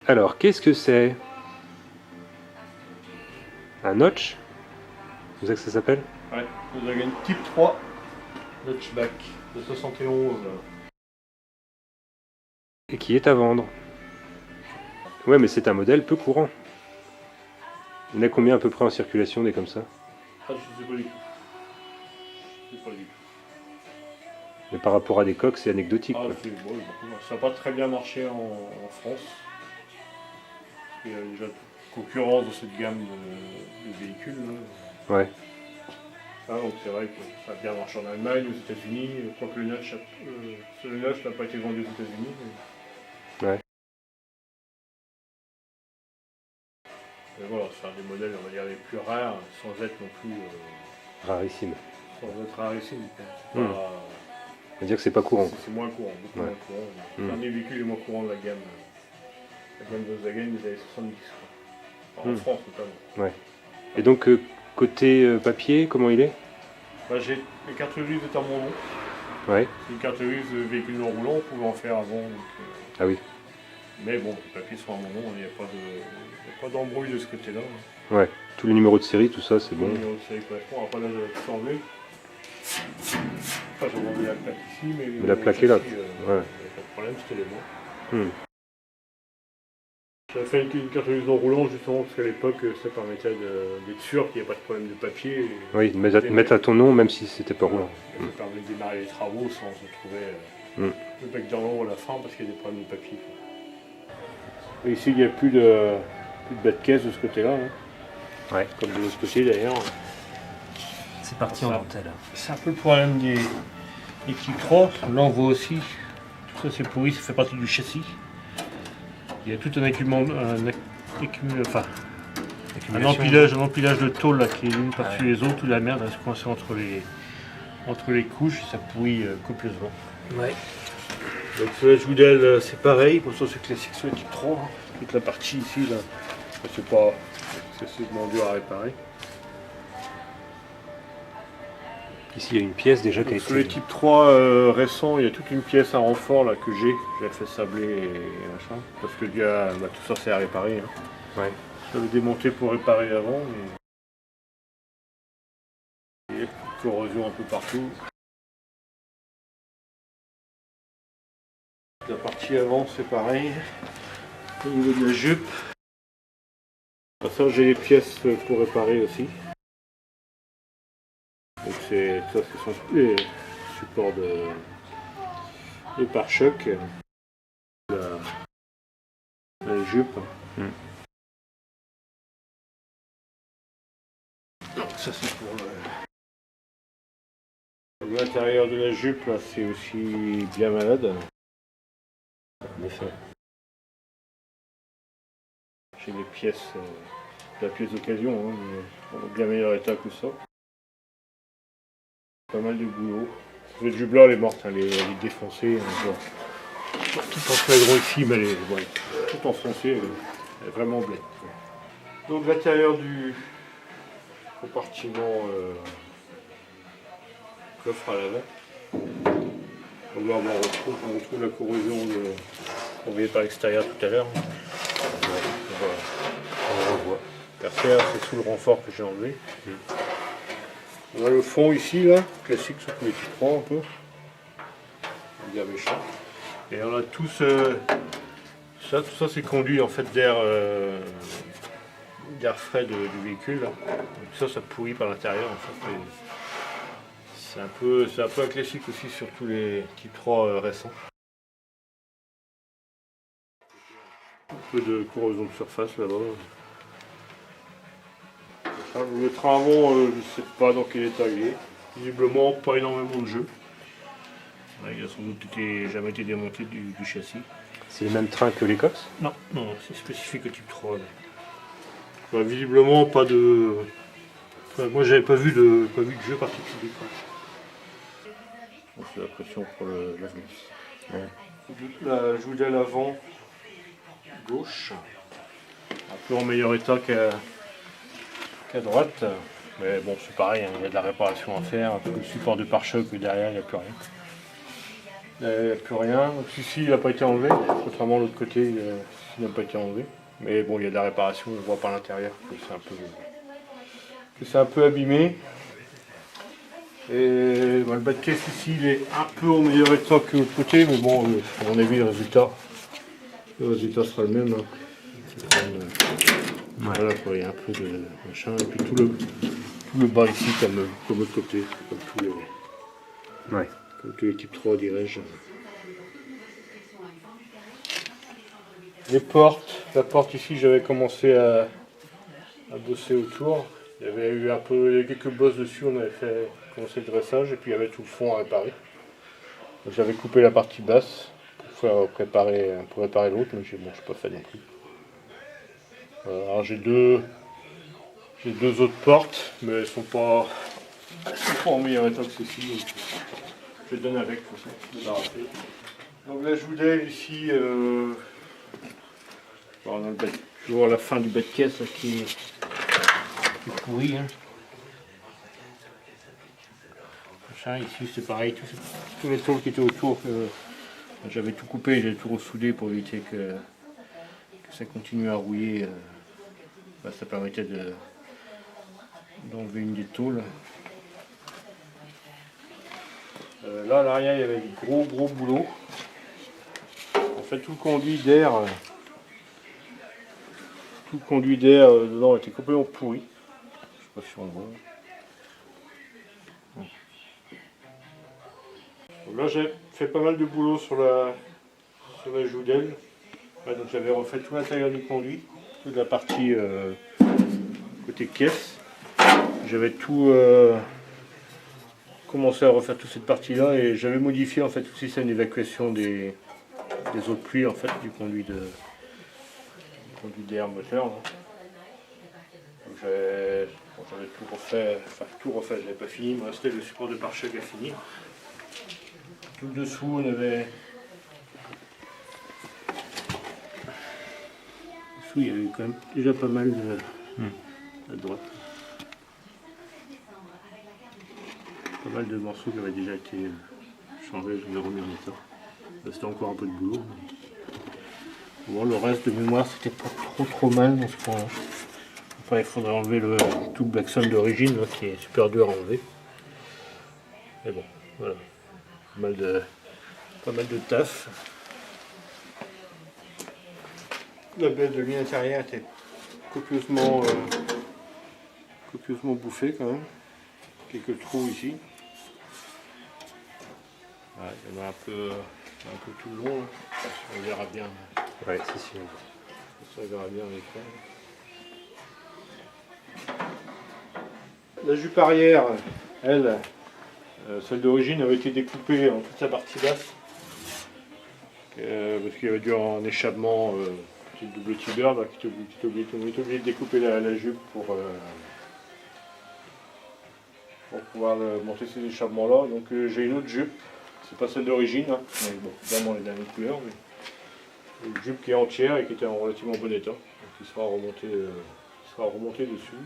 Alors, qu'est-ce que c'est? Un notch? C'est ça que ça s'appelle? Ouais, Volkswagen Type 3 Notchback de 71. Et qui est à vendre. Ouais, mais c'est un modèle peu courant. Il y en a combien à peu près en circulation des comme ça? Ah, je sais pas du tout. Je sais pas du tout. Mais par rapport à des coques, c'est anecdotique. Ah, Quoi. bon, ça n'a pas très bien marché en France. Il y a déjà concurrence dans cette gamme de véhicules. Là. Ouais. Ah, donc c'est vrai que ça a bien marché en Allemagne, aux États-Unis. Quoique le Notch n'a pas été vendu aux États-Unis. Ouais. Mais voilà, c'est un des modèles, on va dire, les plus rares, sans être non plus. Rarissime. Sans être rarissime. On va dire que c'est pas courant. C'est moins courant, beaucoup moins courant. C'est un des véhicules les moins courants de la gamme Volkswagen des années 70. Enfin, en France notamment. Ouais. Et donc, côté papier, comment il est? Bah, j'ai les cartes grises étant mon nom. Ouais. C'est une carte grise de véhicule non roulant, on pouvait en faire avant. Donc, Ah oui. mais bon, les papiers sont à mon nom, il n'y a pas d'embrouille de ce côté-là. Ouais. Tous les numéros de série, tout ça, c'est bon. Le numéro de série correspond, après là j'avais tout enlevé. Enfin, j'ai enlevé la plaque ici, mais la plaque est là. ouais. Ouais. Pas de problème, c'était les bons. Hmm. J'avais fait une carte grise non roulant justement parce qu'à l'époque ça permettait d'être sûr qu'il n'y ait pas de problème de papier. Et Oui, mettre à ton nom même si c'était pas roulant. Ça permet de démarrer les travaux sans se retrouver le bec dans l'eau à la fin parce qu'il y a des problèmes de papier. Et ici il n'y a plus de bas de caisse de ce côté-là. Hein. Ouais. Comme de l'autre côté d'ailleurs. C'est parti en dentelle. C'est un peu le problème des Type 3. Là on voit aussi, tout ça c'est pourri, ça fait partie du châssis. Il y a tout un empilage de tôle là, qui est l'une par-dessus les autres, toute la merde reste coincée entre les couches, ça pourrit copieusement. Ouais. Donc sur la joue-d'aile c'est pareil, pour ça c'est classique sur le Type 3. Hein. Toute la partie ici là, c'est vraiment dur à réparer. Ici, il y a une pièce déjà qui a été... Sur les Type 3 récents, il y a toute une pièce à renfort là que j'ai fait sabler et machin, parce que tout ça c'est à réparer. Hein. Ouais. J'avais démonté pour réparer avant, mais il y a une corrosion un peu partout. La partie avant c'est pareil, au niveau de la jupe. Ça j'ai les pièces pour réparer aussi. Donc c'est les supports de pare-choc, la jupe. Ça c'est pour l'intérieur de la jupe, là c'est aussi bien malade. En effet. J'ai des pièces, la pièce d'occasion, hein, mais en bien meilleur état que ça. Pas mal de boulot. Cette jupe-là, elle est morte, elle est défoncée. Tout encadrant ici, mais elle est tout enfoncée, elle est vraiment blette. Donc l'intérieur du compartiment coffre à l'avant. On retrouve la corrosion qu'on voyait par l'extérieur tout à l'heure. On revoit. Terre, c'est sous le renfort que j'ai enlevé. On a le fond ici, là, classique sur tous les Type 3 un peu. On va dire méchant. Et on a tout ça c'est conduit en fait d'air frais du véhicule. Là. Donc ça pourrit par l'intérieur en fait. C'est un peu un classique aussi sur tous les Type 3 récents. Un peu de corrosion de surface là-bas. Le train avant, je ne sais pas dans quel état il est. Visiblement, pas énormément de jeu. Il a sans doute jamais été démonté du châssis. C'est les mêmes trains que les Cox? Non, c'est spécifique au Type 3. Bah, visiblement, pas de. Enfin, moi, j'avais pas vu de jeu particulier. C'est la pression pour la vis. Ouais. La joue d'aile avant gauche, un peu en meilleur état qu'à droite, mais bon c'est pareil, hein, il y a de la réparation à faire, un peu le support de pare-choc, mais derrière il n'y a plus rien. Il n'y a plus rien. Donc ici, il n'a pas été enlevé, contrairement à l'autre côté, il n'a pas été enlevé. Mais bon, il y a de la réparation, on voit par l'intérieur que c'est un peu abîmé. Et le bas de caisse ici, il est un peu au meilleur état que l'autre côté, mais bon, à mon avis, le résultat sera le même. Hein. Voilà, quoi, il y a un peu de machin, et puis tout le bas ici, comme l'autre côté, comme tous les types 3, dirais-je. Les portes, la porte ici, j'avais commencé à bosser autour. Il y avait eu quelques bosses dessus, on avait commencé le dressage, et puis il y avait tout le fond à réparer. Donc j'avais coupé la partie basse pour réparer l'autre, mais bon, je n'ai pas fait non plus. Alors j'ai deux autres portes, mais elles sont pas en meilleur état que ceci, donc je les donne avec, comme ça, donc la joudelle ici, on a toujours la fin du bas de caisse là, qui est pourri. Hein. Ici c'est pareil, tous les tôles qui étaient autour, j'avais tout coupé, j'avais tout ressoudé pour éviter que ça continue à rouiller. Ça permettait d'enlever une des tôles. Là à l'arrière il y avait du gros boulot. En fait tout le conduit d'air dedans était complètement pourri. Je sais pas si on le voit. Donc là j'ai fait pas mal de boulot sur la joudelle. Donc j'avais refait tout l'intérieur du conduit, toute la partie côté caisse. J'avais tout commencé à refaire toute cette partie là et j'avais modifié en fait tout le système d'évacuation des eaux de pluie en fait du conduit d'air moteur. J'avais tout refait, je n'avais pas fini, il me restait le support de pare-choc à finir. Tout dessous on avait. Il y avait quand même déjà pas mal à droite. Pas mal de morceaux qui avaient déjà été changés, je les ai remis en état. C'était encore un peu de boulot. Bon, le reste de mémoire c'était pas trop mal dans ce point-là. Enfin, il faudrait enlever tout le Blackson d'origine qui est super dur à enlever. Mais bon, voilà. Pas mal de taf. La baie de ligne intérieure était copieusement bouffée quand même. Quelques trous ici. Ouais, il y en a un peu tout le long. Là. On verra bien. Ouais, c'est sûr. Ça on verra bien avec ça. La jupe arrière, elle, celle d'origine avait été découpée en toute sa partie basse. Parce qu'il y avait dû un échappement. Petit double tibeur là, qui est obligé de découper la jupe pour pouvoir monter ces échappements là. Donc j'ai une autre jupe, c'est pas celle d'origine, hein, mais bon, évidemment elle est de la même couleur, mais une jupe qui est entière et qui était en relativement bon état, donc il sera remonté dessus.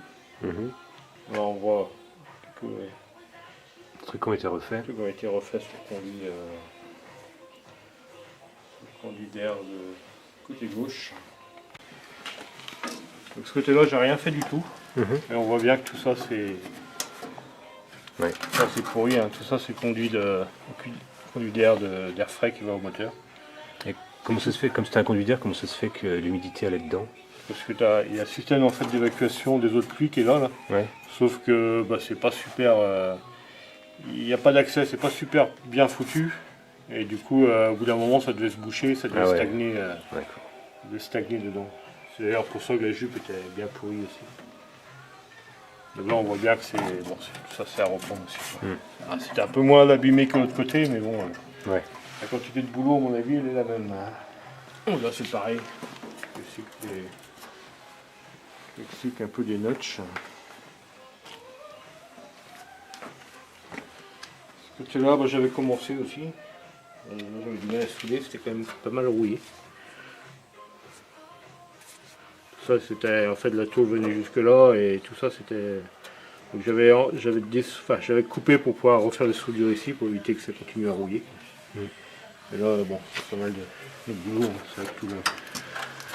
Là on voit quelques trucs ont été refaits. sur le conduit d'air de côté gauche. Donc ce côté là j'ai rien fait du tout. Et on voit bien que tout ça c'est pourri, hein. Tout ça c'est conduit d'air frais qui va au moteur. Et comment ça se fait, comme c'est un conduit d'air, comment ça se fait que l'humidité allait dedans? Parce que il y a un système en fait d'évacuation des eaux de pluie qui est là. Ouais. Sauf que c'est pas super. Il n'y a pas d'accès, c'est pas super bien foutu. Et du coup au bout d'un moment ça devait se boucher, ça devait stagner dedans. C'est d'ailleurs pour ça que la jupe était bien pourrie aussi. Donc là on voit bien que ça sert à reprendre aussi. C'était un peu moins abîmé que l'autre côté, mais bon, la quantité de boulot à mon avis elle est la même. Là c'est pareil. J'explique un peu des notches. Ce côté-là j'avais commencé aussi. J'avais du mal à souder, c'était quand même pas mal rouillé. Ça c'était en fait la tôle venait jusque là et tout ça c'était. Donc j'avais coupé pour pouvoir refaire les soudures ici pour éviter que ça continue à rouiller. Et là, bon, c'est pas mal de boulot, hein. C'est vrai que tout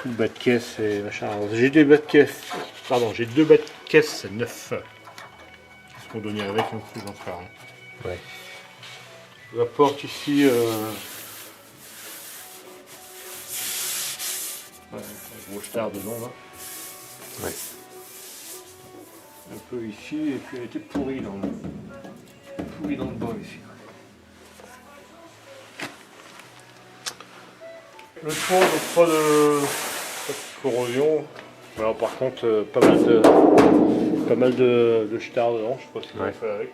le bas de caisse et machin. Alors, j'ai des bas de caisse, pardon, j'ai 2 bas de caisse neufs. Qui seront donnés avec, donc j'en ferai rien. Ouais. La porte ici, un gros star dedans là. Ouais. Un peu ici, et puis elle était pourrie dans le bas ici. Le toit, donc pas de corrosion. Alors par contre, pas mal de stars dedans, je sais pas ce qu'on Ouais. fait avec.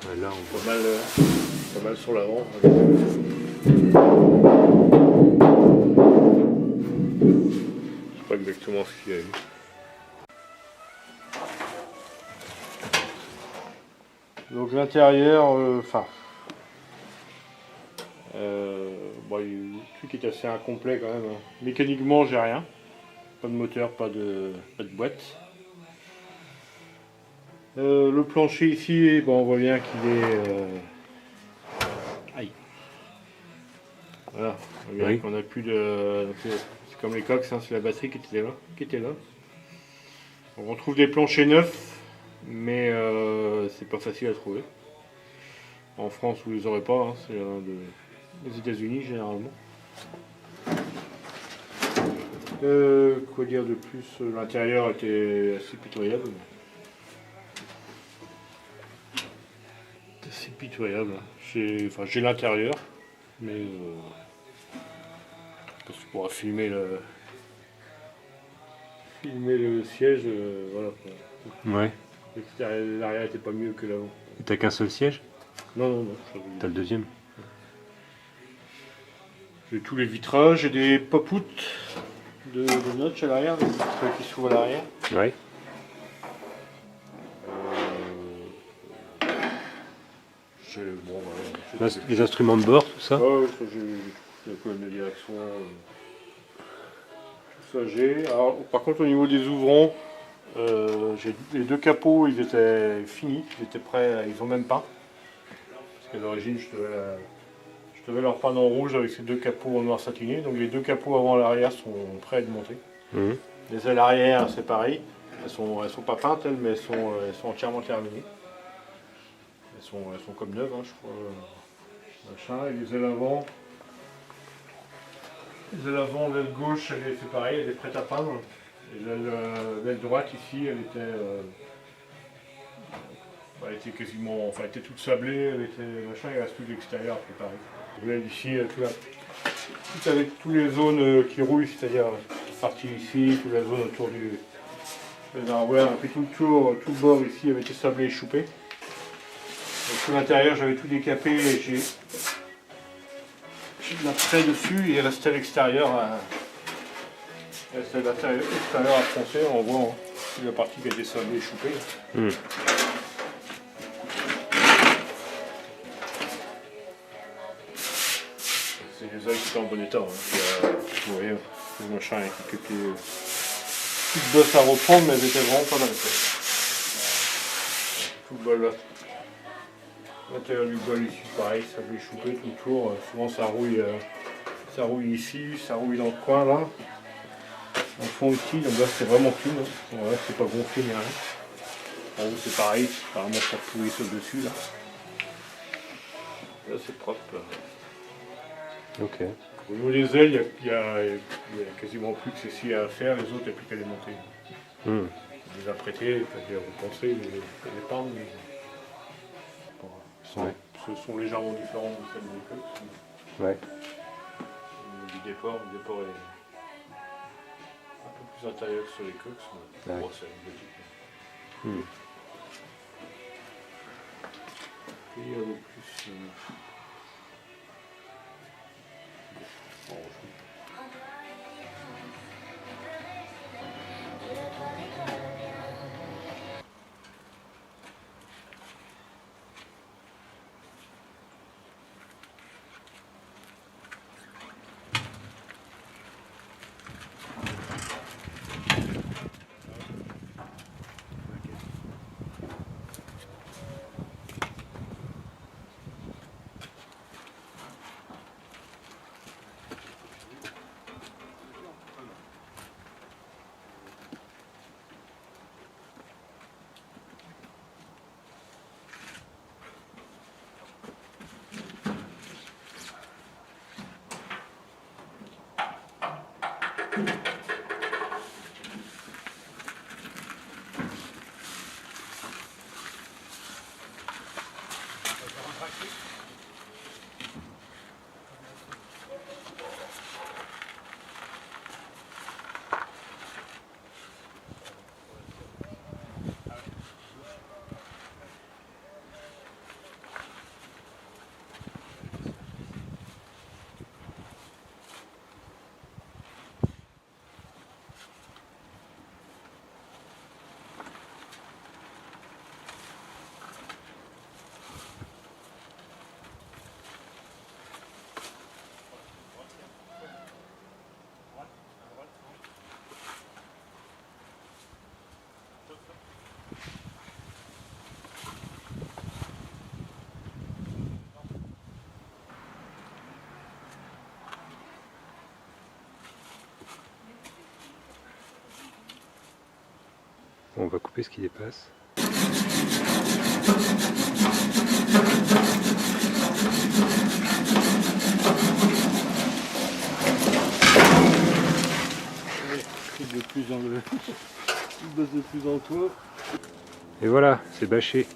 Ouais, là, on voit. Pas mal sur l'avant. Je sais pas exactement ce qu'il y a eu. Donc l'intérieur, bon, le truc est assez incomplet quand même, hein. Mécaniquement, j'ai rien. Pas de moteur, pas de boîte. Le plancher ici, bon, on voit bien qu'il est... Aïe. Voilà, on voit bien Oui. qu'on n'a plus de... C'est comme les coques, hein, c'est la batterie qui était là. Donc, on trouve des planchers neufs, mais c'est pas facile à trouver. En France, vous les aurez pas, hein, c'est des États-Unis généralement. Quoi dire de plus? L'intérieur était assez pitoyable. C'est pitoyable. J'ai l'intérieur, mais parce qu'on pourra filmer le siège, voilà. Ouais. L'arrière était pas mieux que l'avant. Et t'as qu'un seul siège? Non. T'as le deuxième? J'ai tous les vitrages, j'ai des pop-out de notch à l'arrière, des vitrages qui s'ouvrent à l'arrière. Ouais. Bon, voilà, Les instruments de bord, tout ça? ouais, ça, j'ai la colonne de direction, tout ça j'ai. Alors, par contre, au niveau des ouvrants, j'ai les 2 capots, ils étaient finis, ils étaient prêts, ils ont même peint. Parce qu'à l'origine, je devais leur peindre en rouge avec ces 2 capots en noir satiné. Donc les 2 capots avant et l'arrière sont prêts à être montés. Mhm. Les ailes arrière, c'est pareil. Elles sont pas peintes, mais elles sont entièrement terminées. Elles sont comme neuves, hein, je crois. Machin. Et les ailes avant, l'aile gauche, c'est pareil, elle est prête à peindre. Et l'aile droite ici, elle était quasiment, elle était toute sablée, elle était machin, il reste tout l'extérieur qui est pareil. L'aile ici, tout avec toutes les zones qui rouillent, c'est-à-dire cette partie ici, toute la zone autour du réservoir, et puis tout le tour, tout le bord ici avait été sablé et choupé. Donc tout l'intérieur, j'avais tout décapé et j'ai de la craie dessus et il restait à l'extérieur. C'est l'extérieur à foncer, on voit hein, la partie qui a été sablée et choupée. Mhm. C'est les ailes qui sont en bon état. Hein. Vous voyez, le machin avec quelques petites bosses à reprendre, mais elles étaient vraiment pas mal faites. Tout le bol là. L'intérieur du bol ici, pareil, ça fait choupé tout le tour. Souvent ça rouille ici, ça rouille dans le coin là. En fond ici, donc là c'est vraiment clean. Hein. Voilà, c'est pas gonflé ni rien. En haut c'est pareil, apparemment ça pourrit sur le dessus là. Là c'est propre. Ok. Au niveau des ailes, il y a quasiment plus que ceci à faire, les autres il n'y a plus qu'à les monter. Mhm. On les a prêtés, on les repenser, les peindre. Mais... Ouais. Ce sont légèrement différents de celles des coques. Ouais. Du déport, le déport est un peu plus intérieur que sur les coques. Ouais. Bon, c'est anecdotique. Mhm. Et il y a le plus. Bon, Bon, on va couper ce qui dépasse. De plus dans le... Il bosse de plus en toi. Et voilà, c'est bâché.